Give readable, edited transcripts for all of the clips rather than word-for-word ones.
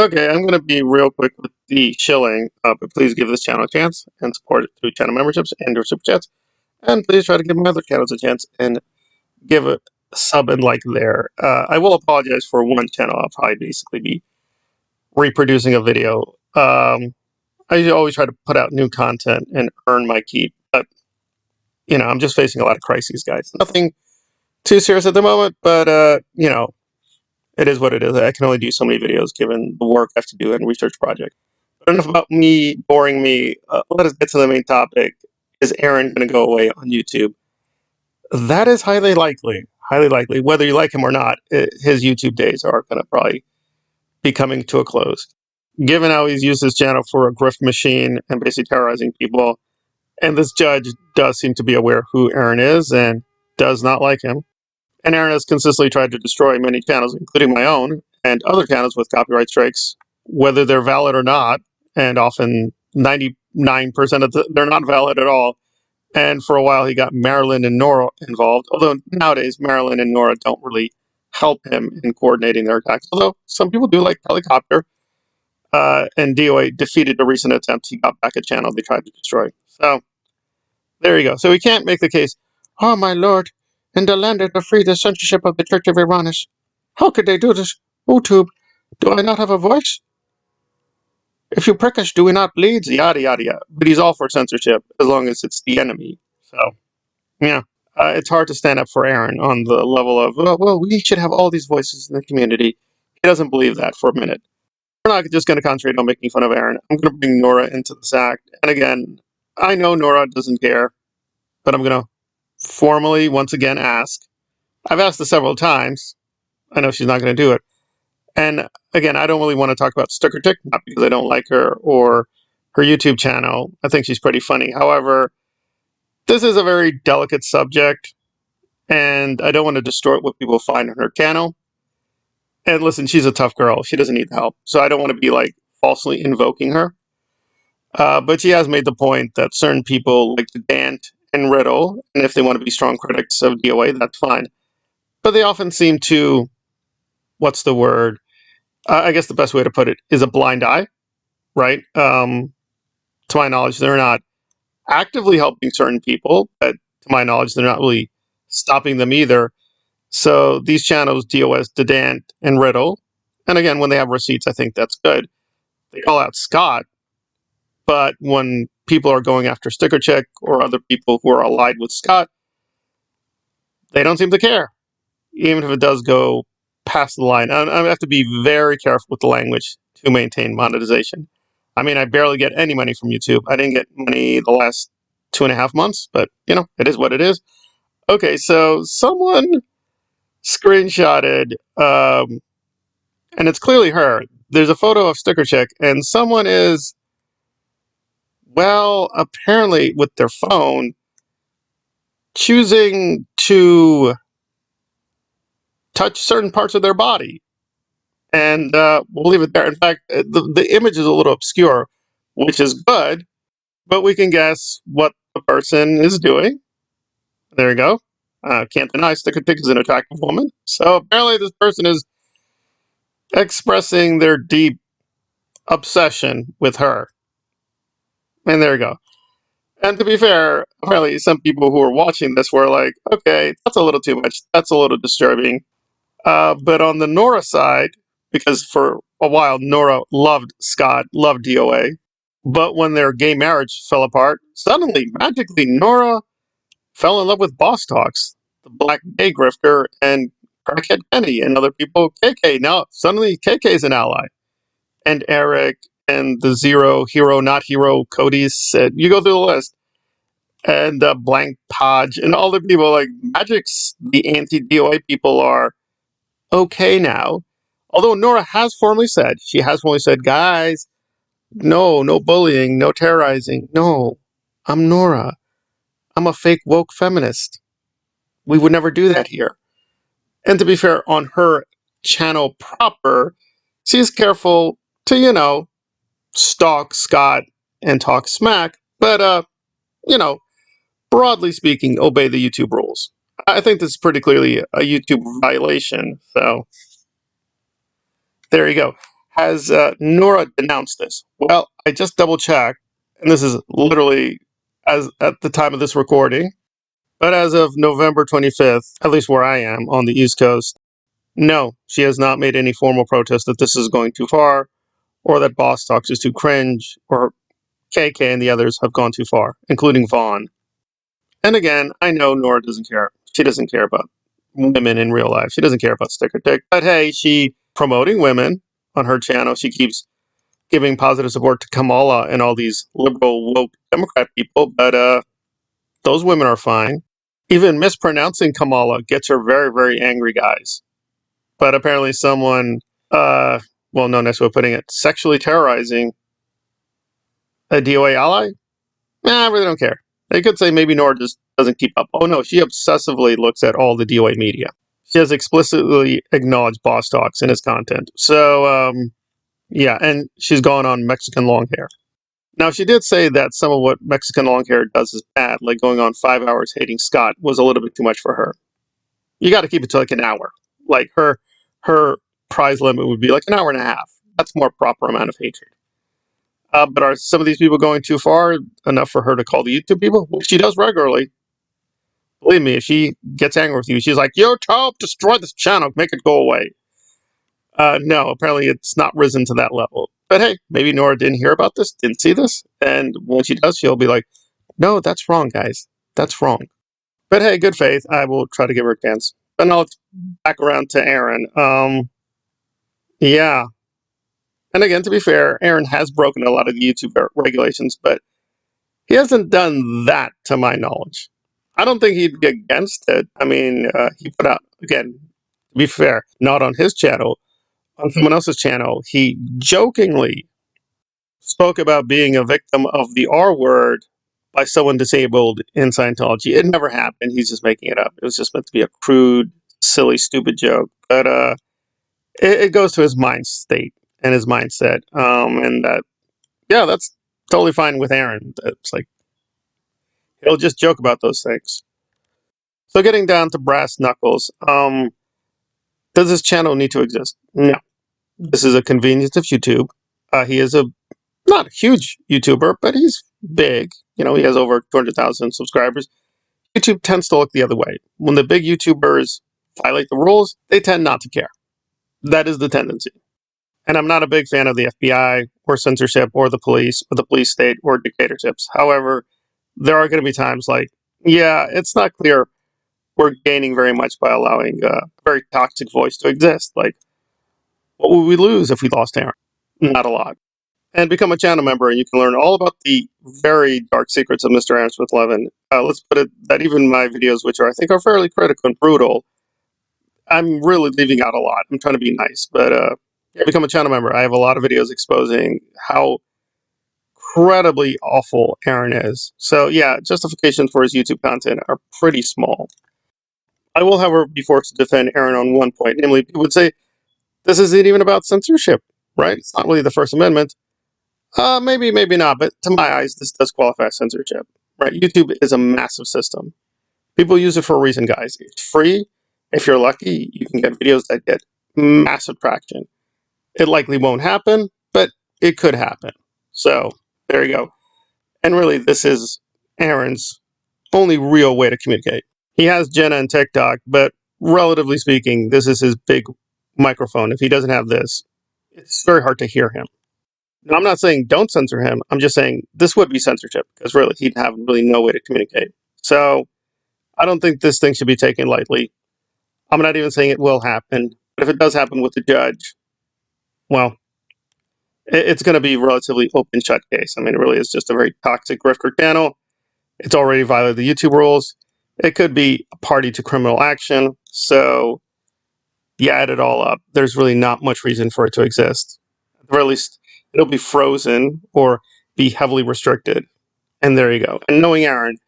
Okay, I'm going to be real quick with the shilling, but please give this channel a chance and support it through channel memberships and or super chats. And please try to give my other channels a chance and give a sub and like there. I will apologize for one channel. I'll probably basically be reproducing a video. I always try to put out new content and earn my keep, but I'm just facing a lot of crises, guys. Nothing too serious at the moment, but it is what it is. I can only do so many videos given the work I have to do and research project. But enough about me boring me. Let us get to the main topic. Is Aaron going to go away on YouTube? That is highly likely. Highly likely. Whether you like him or not, his YouTube days are going to probably be coming to a close. Given how he's used his channel for a grift machine and basically terrorizing people, and this judge does seem to be aware who Aaron is and does not like him. And Aaron has consistently tried to destroy many channels, including my own, and other channels with copyright strikes, whether they're valid or not, and often 99% of they're not valid at all. And for a while, he got Marilyn and Nora involved, although nowadays Marilyn and Nora don't really help him in coordinating their attacks, although some people do, like Helicopter, and DOA defeated a recent attempt. He got back a channel they tried to destroy. So there you go. So we can't make the case, oh my lord, in the land of the free, the censorship of the Church of Iranus. How could they do this? YouTube, do I not have a voice? If you prick us, do we not bleed? Yada, yada, yada. But he's all for censorship, as long as it's the enemy. So, yeah. It's hard to stand up for Aaron on the level of, well, we should have all these voices in the community. He doesn't believe that for a minute. We're not just going to concentrate on making fun of Aaron. I'm going to bring Nora into this act. And again, I know Nora doesn't care, but I'm going to formally, once again, ask. I've asked this several times. I know she's not going to do it. And again, I don't really want to talk about Sticker Tick, not because I don't like her or her YouTube channel. I think she's pretty funny. However, this is a very delicate subject, and I don't want to distort what people find on her channel. And listen, she's a tough girl. She doesn't need help. So I don't want to be like falsely invoking her. But she has made the point that certain people like to Dant and Riddle, and if they want to be strong critics of DOA, that's fine. But they often seem to, what's the word? I guess the best way to put it is a blind eye, right? To my knowledge, they're not actively helping certain people, but to my knowledge, they're not really stopping them either. So these channels, DOS, Dedant, and Riddle, and again, when they have receipts, I think that's good. They call out Scott, but when people are going after Sticker Check or other people who are allied with Scott, they don't seem to care, even if it does go past the line. I have to be very careful with the language to maintain monetization. I mean, I barely get any money from YouTube. I didn't get money the last 2.5 months, but it is what it is. Okay, so someone screenshotted, and it's clearly her. There's a photo of Sticker Chick, and someone is, well, apparently with their phone, choosing to touch certain parts of their body. And we'll leave it there. In fact, the image is a little obscure, which is good, but we can guess what the person is doing. There you go. Can't deny Sticker Chick is an attractive woman. So apparently this person is expressing their deep obsession with her. And there you go. And to be fair, apparently some people who are watching this were like, okay, that's a little too much. That's a little disturbing. But on the Nora side, because for a while Nora loved Scott, loved DOA, but when their gay marriage fell apart, suddenly, magically, Nora fell in love with Boss Talks, the black gay grifter, and Crackhead Kenny and other people. KK, now suddenly KK is an ally. And Eric and the Zero, Hero, Not Hero, Cody's said, you go through the list. And Blank Podge and all the people like Magic's, the anti-DOA people are okay now. Although Nora has formally said, guys, no bullying, no terrorizing. No, I'm Nora. I'm a fake woke feminist. We would never do that here. And to be fair, on her channel proper, she's careful to, stalk Scott and talk smack, but, broadly speaking, obey the YouTube rules. I think this is pretty clearly a YouTube violation, so there you go. Has Nora denounced this? Well, I just double checked, and this is literally as at the time of this recording. But as of November 25th, at least where I am on the East Coast, no, she has not made any formal protest that this is going too far, or that Boss Talks is too cringe, or KK and the others have gone too far, including Vaughn. And again, I know Nora doesn't care. She doesn't care about women in real life. She doesn't care about sticker dick. But hey, she promoting women on her channel. She keeps giving positive support to Kamala and all these liberal woke Democrat people. But those women are fine. Even mispronouncing Kamala gets her very, very angry, guys. But apparently someone, well, no nice way of putting it, sexually terrorizing a DOA ally? Nah, I really don't care. They could say maybe Nora just doesn't keep up. Oh no, she obsessively looks at all the DOA media. She has explicitly acknowledged Boss Talks in his content. So, yeah, and she's gone on Mexican long hair. Now, she did say that some of what Mexican long hair does is bad, like going on 5 hours hating Scott was a little bit too much for her. You got to keep it to like an hour. Like her prize limit would be like an hour and a half. That's more proper amount of hatred. But are some of these people going too far enough for her to call the YouTube people? Well, she does regularly. Believe me, if she gets angry with you, she's like, YouTube, destroy this channel, make it go away. No, apparently it's not risen to that level. But hey, maybe Nora didn't hear about this, didn't see this, and when she does, she'll be like, no, that's wrong, guys. That's wrong. But hey, good faith. I will try to give her a chance. But now let's back around to Aaron. Yeah. And again, to be fair, Aaron has broken a lot of the YouTube regulations, but he hasn't done that to my knowledge. I don't think he'd be against it. I mean, he put out, again, to be fair, not on his channel, on someone else's channel, he jokingly spoke about being a victim of the R word by someone disabled in Scientology. It never happened. He's just making it up. It was just meant to be a crude, silly, stupid joke. But it goes to his mind state and his mindset. And that, yeah, that's totally fine with Aaron. It's like, he'll just joke about those things. So getting down to brass knuckles, does this channel need to exist? No. This is a convenience of YouTube. He is a not a huge YouTuber, but he's big. You know, he has over 200,000 subscribers. YouTube tends to look the other way. When the big YouTubers violate the rules, they tend not to care. That is the tendency. And I'm not a big fan of the FBI or censorship or the police state or dictatorships. However, there are going to be times like, yeah, it's not clear we're gaining very much by allowing a very toxic voice to exist. Like, what would we lose if we lost Aaron? Not a lot. And become a channel member, and you can learn all about the very dark secrets of Mr. Aaron Smith Levin. Let's put it that even my videos, which I think are fairly critical and brutal, I'm really leaving out a lot. I'm trying to be nice, but yeah, become a channel member. I have a lot of videos exposing how incredibly awful Aaron is. So yeah, justifications for his YouTube content are pretty small. I will, however, be forced to defend Aaron on one point, namely, people would say this isn't even about censorship, right? It's not really the First Amendment. Maybe, maybe not, but to my eyes, this does qualify as censorship, right? YouTube is a massive system. People use it for a reason, guys. It's free. If you're lucky, you can get videos that get massive traction. It likely won't happen, but it could happen. So, there you go. And really, this is Aaron's only real way to communicate. He has Jenna and TikTok, but relatively speaking, this is his big microphone. If he doesn't have this, it's very hard to hear him. Now, I'm not saying don't censor him. I'm just saying this would be censorship because really he'd have really no way to communicate. So I don't think this thing should be taken lightly. I'm not even saying it will happen, but if it does happen with the judge, well, it's going to be a relatively open shut case. I mean, it really is just a very toxic grifter channel. It's already violated the YouTube rules. It could be a party to criminal action. So you add it all up, there's really not much reason for it to exist. At the very least, it'll be frozen or be heavily restricted. And there you go. And knowing Aaron,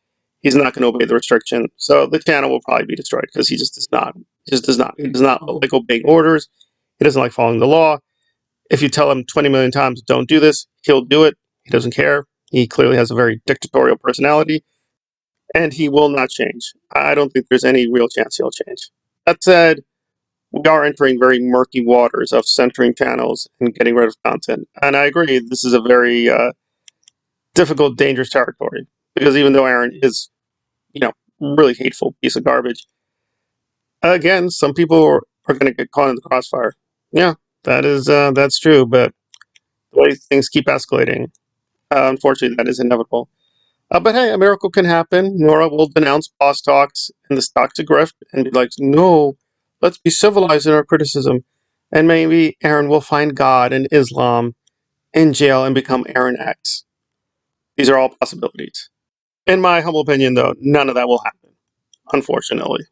he's not going to obey the restriction. So the channel will probably be destroyed because he just does not. He just does not. He does not like obeying orders. He doesn't like following the law. If you tell him 20 million times, don't do this, he'll do it. He doesn't care. He clearly has a very dictatorial personality. And he will not change. I don't think there's any real chance he'll change. That said, we are entering very murky waters of censoring channels and getting rid of content. And I agree, this is a very difficult, dangerous territory. Because even though Aaron is, really hateful piece of garbage, again, some people are going to get caught in the crossfire. Yeah, that's true. But the way things keep escalating, unfortunately, that is inevitable. But hey, a miracle can happen. Nora will denounce boss talks and the toxic grift and be like, no, let's be civilized in our criticism. And maybe Aaron will find God and Islam in jail and become Aaron X. These are all possibilities. In my humble opinion, though, none of that will happen, unfortunately.